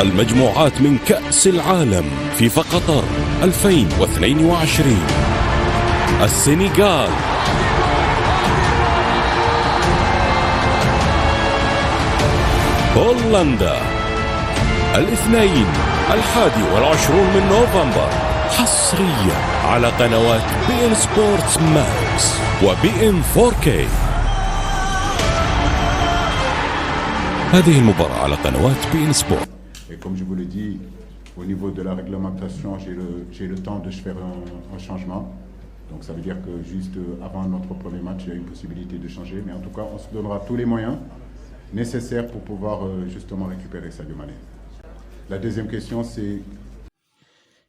المجموعات من كأس العالم فيفا قطر 2022. السنغال، هولندا، 21 من نوفمبر، حصريا على قنوات بي ان سبورتس ماكس وبي ان 4K. هذه المباراة على قنوات بي ان سبورت. Et comme je vous l'ai dit, au niveau de la réglementation, j'ai le temps de faire un changement. Donc ça veut dire que juste avant notre premier match, il y a une possibilité de changer. Mais en tout cas, on se donnera tous les moyens nécessaires pour pouvoir justement récupérer Sadio Mané. La deuxième question, c'est...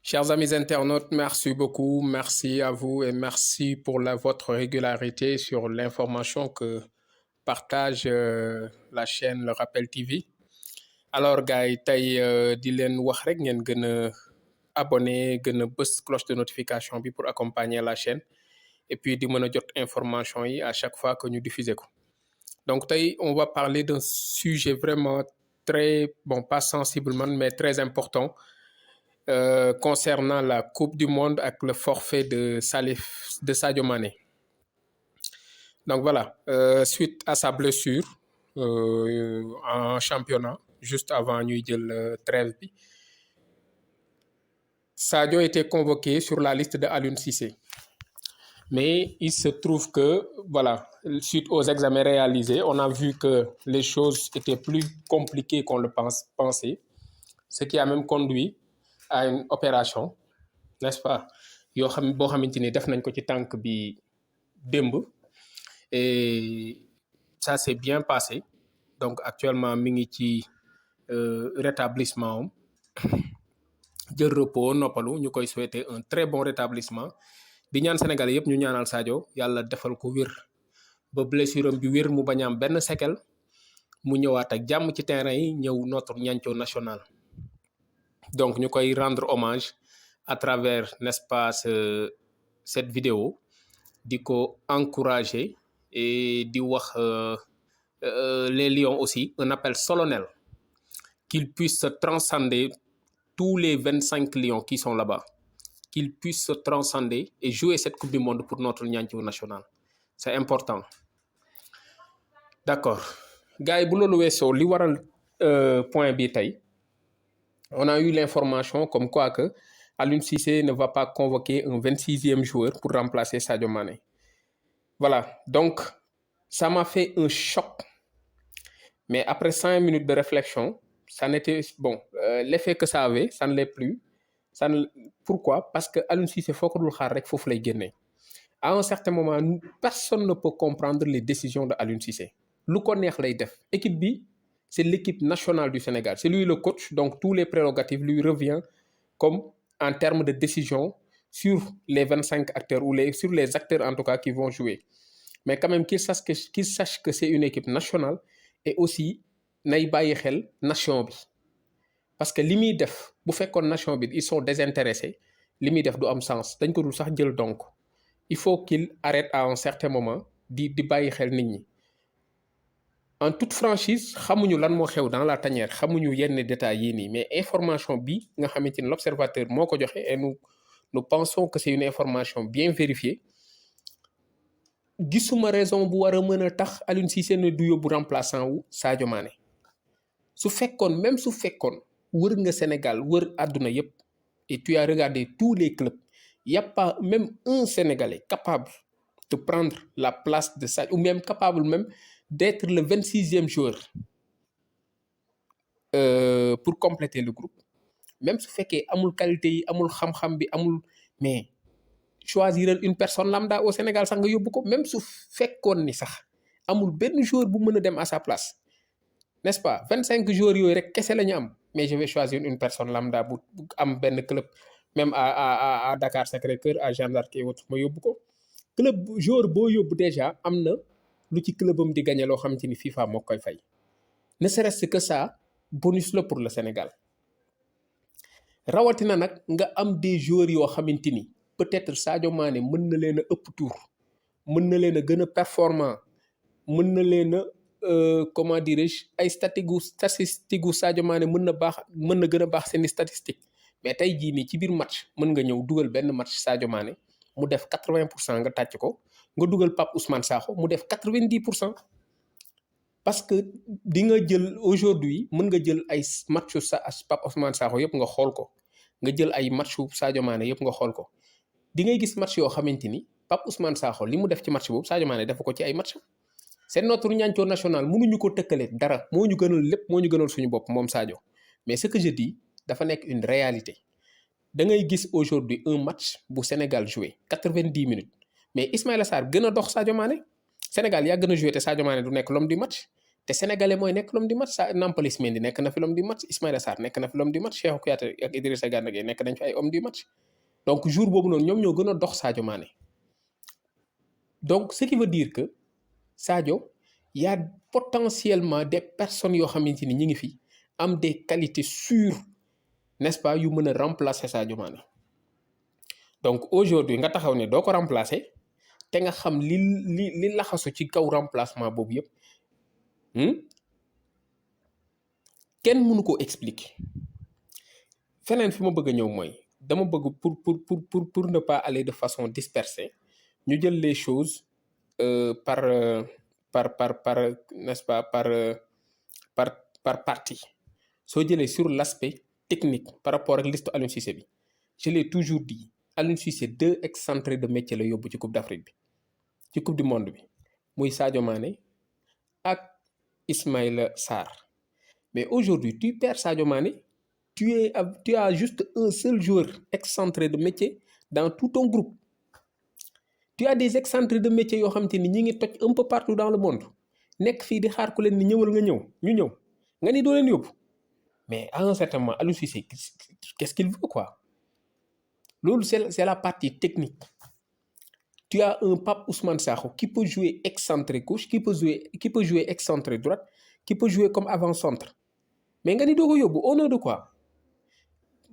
Chers amis internautes, merci beaucoup. Merci à vous et merci pour votre régularité sur l'information que partage la chaîne Le Rappel TV. Alors gars yi tey di leen wax rek ngeen gën a abonné gën a bës cloche de notification bi pour accompagner la chaîne et puis di mën a jot information yi à chaque fois que ñu diffuser ko. Donc tey on va parler d'un sujet vraiment très bon, pas sensiblement mais très important concernant la Coupe du Monde avec le forfait de Sadio Mané. Donc voilà, suite à sa blessure en championnat, juste avant ñuy jël trêve bi, Sadio était convoqué sur la liste de Aliou Cissé. Mais il se trouve que, voilà, suite aux examens réalisés, on a vu que les choses étaient plus compliquées qu'on le pensait, ce qui a même conduit à une opération, n'est-ce pas, yoo xam boo xamante ni def nañ ko ci tànk bi démb, et ça s'est bien passé. Donc actuellement mi ngi ci rétablissement am jël repos noppalu, ñu koy souhaiter un très bon rétablissement. di ñaan Sénégal yëpp ñu ñaanal Sadio yàlla defal ko wér ba blessure am bi wér mu bañ a am benn séquelle, mu ñëwaat ak jàmm ci terrain yi ñëw notre ñanco national. Donc ñu koy rendre hommage à travers, n'est-ce pas, cette vidéo, di ko encourager et di wax les Lions aussi un appel solennel qu'ils puissent se transcender tous les 25 Lions qui sont là-bas, qu'ils puissent se transcender et jouer cette Coupe du Monde pour notre ñanco national. C'est important. D'accord. Gars yi bu loolu weesoo li waral point bi tey, on a eu l'information comme quoi que Aliou Cissé ne va pas convoquer un 26e joueur pour remplacer Sadio Mané. Voilà, donc ça m'a fait un choc. Mais après 5 minutes de réflexion, ça n'était bon. L'effet que ça avait, ça ne l'est plus. Pourquoi? Parce que Aliou Cissé foo ko dul xaar rek foofu lay génnee. À un certain moment, personne ne peut comprendre les décisions de Aliou Cissé. Lu ko neex lay def. Équipe bi, c'est l'équipe nationale du Sénégal. C'est lui le coach, donc tous les prérogatives lui reviennent comme en termes de décision sur les 25 acteurs ou sur les acteurs en tout cas qui vont jouer. Mais quand même qu'il sache que c'est une équipe nationale et aussi nay bàyyi xel nation bi. Parce que li muy def bu fekkoon nation bi ils sont désintéressés, li muy def du am sens dañ ko dul sax jël. Donc il faut qu'il arrête à un certain moment di bàyyi xel nit ñi. En toute franchise xamuñu lan moo xew dans la tanière, xamuñu yenn détails yii nii, mais information bi nga xamante ni l'observateur moo ko joxe et nous pensons que c'est une information bien vérifiée. Gisuma raison bu war a mën a tax Aliou Cissé ne du yóbbu remplaçant wu Sadio Mané. Su fekkoon même su fekkoon wër nga Sénégal wër àdduna yépp et tu as regardé tous les clubs, il y a pas même un Sénégalais capable de prendre la place de Sadio, ou même capable même d'être le 26e joueur pour compléter le groupe. Même su fekkee amul qualité yi amul xam-xam bi amul, mais choisir une personne lambda au Sénégal sax nga yóbbu ko, même su fekkoon ni sax amul benn joueur bu mën a dem à sa place, n'est-ce pas? 25 joueurs yooyu rek kese la ñu am, mais je vais choisir une personne lambda bu am benn club, même à Dakar Sacré-Cœur, à Jeanne d'Arc et autres, ma yóbbu ko. Club joueur boo yóbbu déjà am na lu ci clubam di gagné loo xamante ni FIFA moo koy fay. Ne serait-ce que ça, bonus la pour le Sénégal. Rawatina nag nga am des joueurs yoo xamante ni peut-être Sadio Mané mën na leen a ëpp tour, mën na leen a gën a performant, mën na leen a comment dirais-je ay statistique gu Sadio Mané mën na gën a baax seeni statistique mais tey jii nii ci biir match mën nga ñëw dugal benn match Sadio Mané mu def 80% nga tàcc ko nga dugal Pape Ousmane Sakho mu def 90%. parce que di nga jël aujourd'hui mën nga jël ay matchu Pape Ousmane Sakho yëpp nga xool ko nga jël ay matchu Sadio Mané yëpp nga xool ko di ngay gis match yoo xamante ni Pape Ousmane Sakho li mu def ci match boobu Sadio Mané def ko ci ay match. c'est notre ñancoo national mënuñu ko tëkkale dara moo ñu gënal lépp moo ñu gënal suñu bopp moom Sadio mais ce que je dis dafa nekk une réalité da ngay gis aujourd'hui un match bu Sénégal joué 90 minutes mais Ismaïla Sarr gën a dox Sadio Mané Sénégal yaa gën a joué te Sadio Mané du nekk l'homme du match te sénégalais mooy nekk l'homme du match Nampalys Mendy nekk na fi l'homme du match Ismaïla Sarr nekk na fi l'homme du match Cheikhou Kouyaté ak Idrissa Gana Gueye nekk nañ fi ay homme du match donc jour boobu noonu ñoom ñoo gën a dox Sadio Mané donc ce qui veut dire que Sadio y a potentiellement des personnes yoo xamante ni ñi ngi fi am des qualités sûres n'est-ce pas yu mën a remplacer Sadio Mané donc aujourd'hui nga taxaw ne doo ko remplacer te nga xam li laxasu ci kaw remplacement boobu yëpp kenn mënu ko expliquer feneen fi ma bëgg a ñëw mooy dama bëgg pour ne pas aller de façon dispersée ñu jël les choses par n'est-ce pas par partie soo jëlee sur l'aspect technique par rapport ak liste Aliou Cissé bi je l'ai toujours dit Aliou Cissé 2 excentrés de métier la yóbbu ci coupe d'Afrique bi ci coupe du monde bi muy Sadio Mané ak Ismaïla Sarr mais aujourd'hui tu perds Sadio Mané tu as juste un seul joueur excentré de métier dans tout ton groupe. Tu as des excentrés de métier yoo xamante ni ñi ngi toj un peu partout dans le monde nekk fii di xaar ku leen ni ñëwal nga ñëw ñu ñëw nga ni doo leen yóbbu mais à un certain moment Aliou Cissé qu'est-ce qu'il veut quoi loolu c'est la partie technique. Tu as un Pape Ousmane Sakho qui peut jouer excentré gauche qui peut jouer excentré droite qui peut jouer comme avant-centre mais nga ni doo ko yóbbu au nom de quoi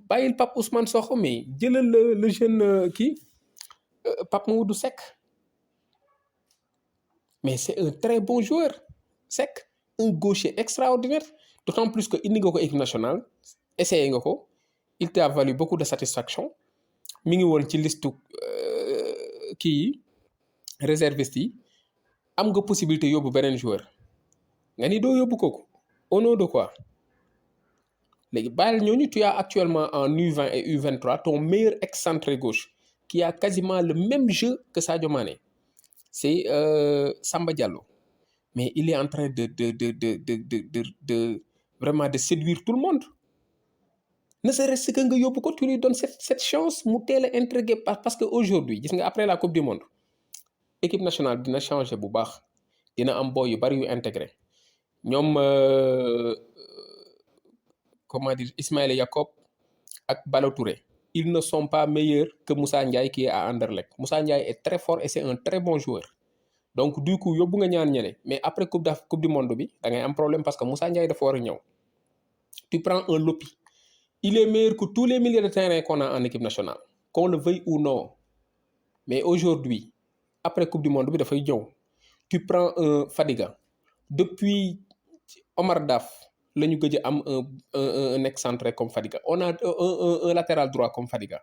bàyyil Pape Ousmane Sakho mais jëlal le jeune kii Pape Mamadou Seck mais c'est un très bon joueur Seck un gaucher extraordinaire d'autant plus que indi nga ko équipe nationale essayé nga ko il t'a valu beaucoup de satisfaction mi ngi woon ci listu kii yi réserviste yi am nga possibilité yóbbu beneen joueur nga ni doo yóbbu kooku au nom de quoi léegi bàyyil ñooñu tu as actuellement en U20 et U23 ton meilleur excentré gauche qui a quasiment le même jeu que Sadio Mané c'est Samba Diallo mais il est en train de vraiment de séduire tout le monde ne serait-ce que nga yóbbu ko tu lui donnes cette chance mu teel a intriguer parce que aujourd'hui gis nga après la coupe du monde équipe nationale dina changer bu baax dina am boy yu bari yu intégré ñoom comment dire Ismaïla Jacob ak Bala Touré ils ne sont pas meilleurs que Moussa Ndiaye qui est à Anderlecht Moussa Ndiaye est très fort et c'est un très bon joueur donc du coup yóbbu nga ñaan ñene mais après coupe du monde bi da ngay am problème parce que Moussa Ndiaye dafa war a ñëw tu prends un Lopi il est meilleur que tous les milieux de terrain qu'on a en équipe nationale qu'on le veuille ou non mais aujourd'hui après coupe du monde bi dafay ñëw tu prends un Fadiga depuis Omar Daf la ñu gëj a am un excentré comme Fadiga on a un latéral droit comme Fadiga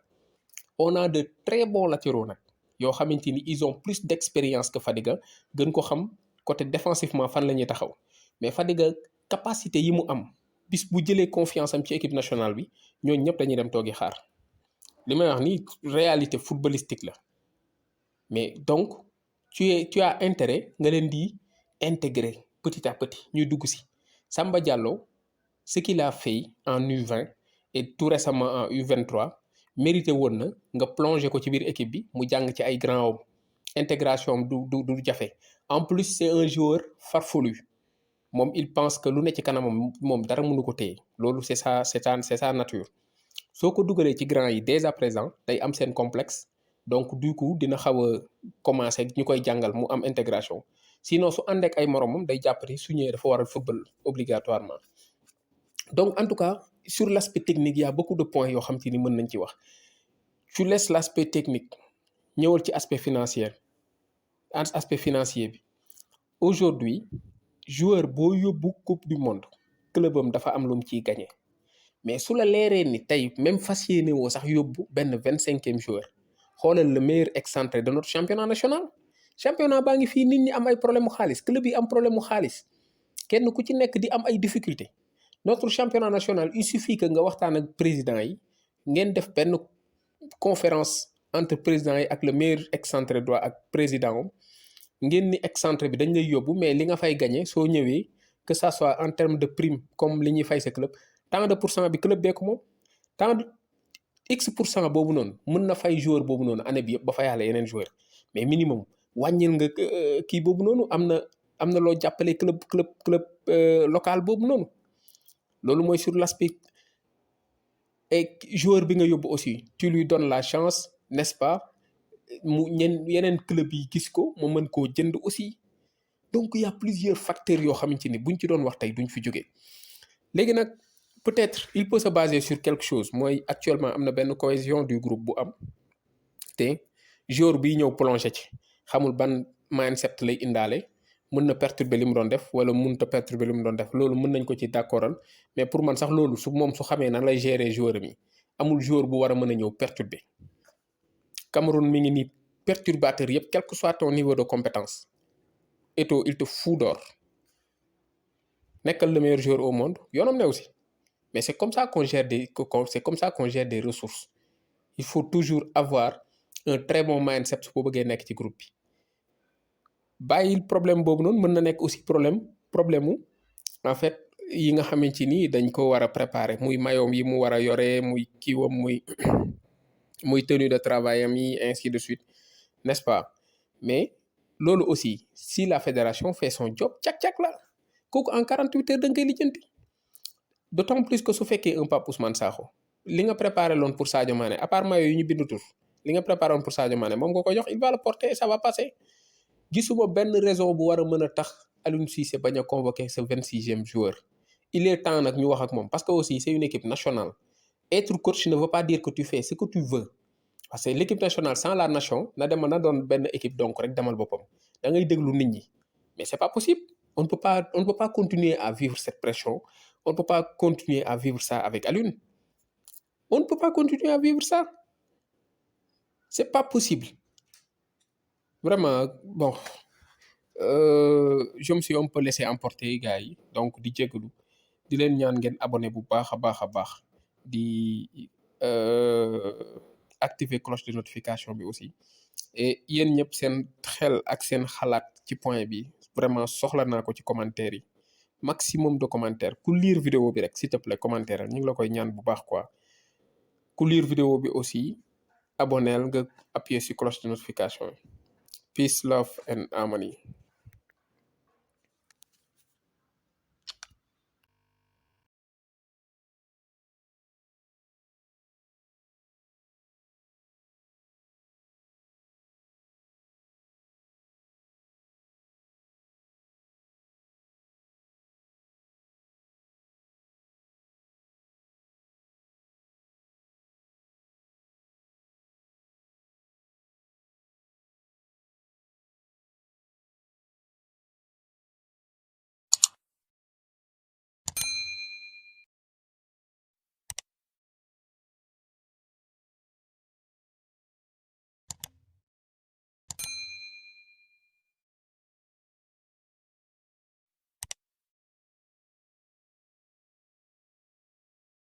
on a de très bons latéraux nag yoo xamante ni ils ont plus d'expérience que Fadiga gën ko xam côté défensivement fan la ñuy taxaw mais Fadiga capacité yi mu am bis bu jëlee confiance am ci équipe nationale bi ñooñu ñëpp dañuy dem toogi xaar li may wax ni réalité footballistique la mais donc tu as intérêt nga leen di intégrer petit à petit ñuy dugg si Samba Diallo ce qu'il a fait en U20 et tout récemment en U23 mérité woon na nga plonger ko ci biir équipe bi mu jàng ci ay grands hommes intégration du jafe en plus c'est un joueur farfelu moom il pense que lu ne ci kanamam moom dara mënu ko téye loolu c'est sa nature soo ko dugalee ci grands yi dès à présent day am seen complexe donc du coup dina xaw a commencer ñu koy jàngal mu am intégration sinon su ànd ak ay moromam day jàppati su ñëwee dafa waral football obligatoirement donc en tout cas sur l'aspect technique il y a beaucoup de points yoo xam te ni mën nañ ci wax tu laisses l'aspect technique ñëwal ci aspect financier bi aujourd'hui joueur boo yóbbu coupe du monde clubam dafa am lu mu ciy gagné mais su la leeree ni tey même fas yéene woo sax yóbbu benn 25e joueur xoolal le meilleur excentré de notre championnat national. championnat baa ngi fii nit ñi am ay problème mu xaalis club yi am problème mu xaalis kenn ku ci nekk di am ay difficultés notre championnat national il suffit que nga waxtaan ak président yi ngeen def benn conférence entre président yi ak le meilleur excentré droit ak président am ngeen ni excentré bi dañ lay yóbbu mais li nga fay gagné soo ñëwee que ça soit en terme de prime comme li ñuy fay sa club tant de % bi club bee ko moom tant de x% boobu noonu mën na fay joueur boobu noonu année bi yëpp ba fayaale yeneen joueur mais minimum wàññil nga kii boobu noonu am na loo jàppale club local boobu noonu loolu mooy sur l'aspect et joueur bi nga yóbbu aussi tu lui donnes la chance n'est-ce pas mu yeneen club yi gis ko mu mën koo jënd aussi donc il y a plusieurs facteurs yoo xamante ni buñ ci doon wax tey duñ fi jógee léegi nag peut-être il peut se baser sur quelque chose mooy actuellement am na benn cohésion du groupe bu am te joueur bi ñëw plongé ci xamul ban mindset lay indaale mën na perturber li mu doon def wala mënut a perturber li mu doon def loolu mën nañ ko ci d'accordal mais pour man sax loolu su xamee nan lay gérer joueur mi amul joueur bu war a mën a ñëw perturber Cameroun mi ngi nii perturbateur yëpp quel que soit ton niveau de compétence Eto'o il te fout dehors nekkal le meilleur joueur au monde yoonam ne aussi mais c'est comme ça qu'on gère des ressources il faut toujours avoir un très bon mindset su ko bëggee nekk ci groupe bi bàyyil problème boobu noonu mën na nekk aussi problème mu en fait yi nga xamante ni dañ ko war a préparer muy mayoom yi mu war a yore muy kiiwam muy tenue de travail am yi ainsi de suite n'est-ce pas mais loolu aussi si la fédération fait son job cak-cak la kooku en 48 heures da nga koy lijjanti d'autant plus que su fekkee un Pape Ousmane Sakho li nga préparé loon pour Sadio Mané à part maillot yi ñu bindu tur li nga préparé woon pour Sadio Mané moom nga ko jox il va le porter et ça va passer gisuma benn raison bu war a mën a tax Aliou Cissé bañ a convoquer ce 26e joueur il est temps nag ñu wax ak moom parce que aussi c'est une équipe nationale être coach ne veut pas dire que tu fais ce que tu veux parce que l'équipe nationale sans la nation na doon benn équipe donc rek demal boppam da ngay déglu nit ñi mais c'est pas possible on ne peut pas continuer à vivre cette pression on ne peut pas continuer à vivre ça avec Aliou on ne peut pas continuer à vivre ça c'est pas possible vraiment bon je me suis un peu laissé emporter gars yi donc di jégalu di leen ñaan ngeen abonné bu baax a baax di activer cloche de notification bi aussi et yéen ñëpp seen xel ak seen xalaat ci point bi vraiment soxla naa ko ci commentaire yi maximum de commentaires ku lire vidéo bi rek s'il te plaît commentaire ñu ngi la koy ñaan bu baax quoi ku lire vidéo bi aussi abonneel nga appuyer sur cloche de notification peace love and harmony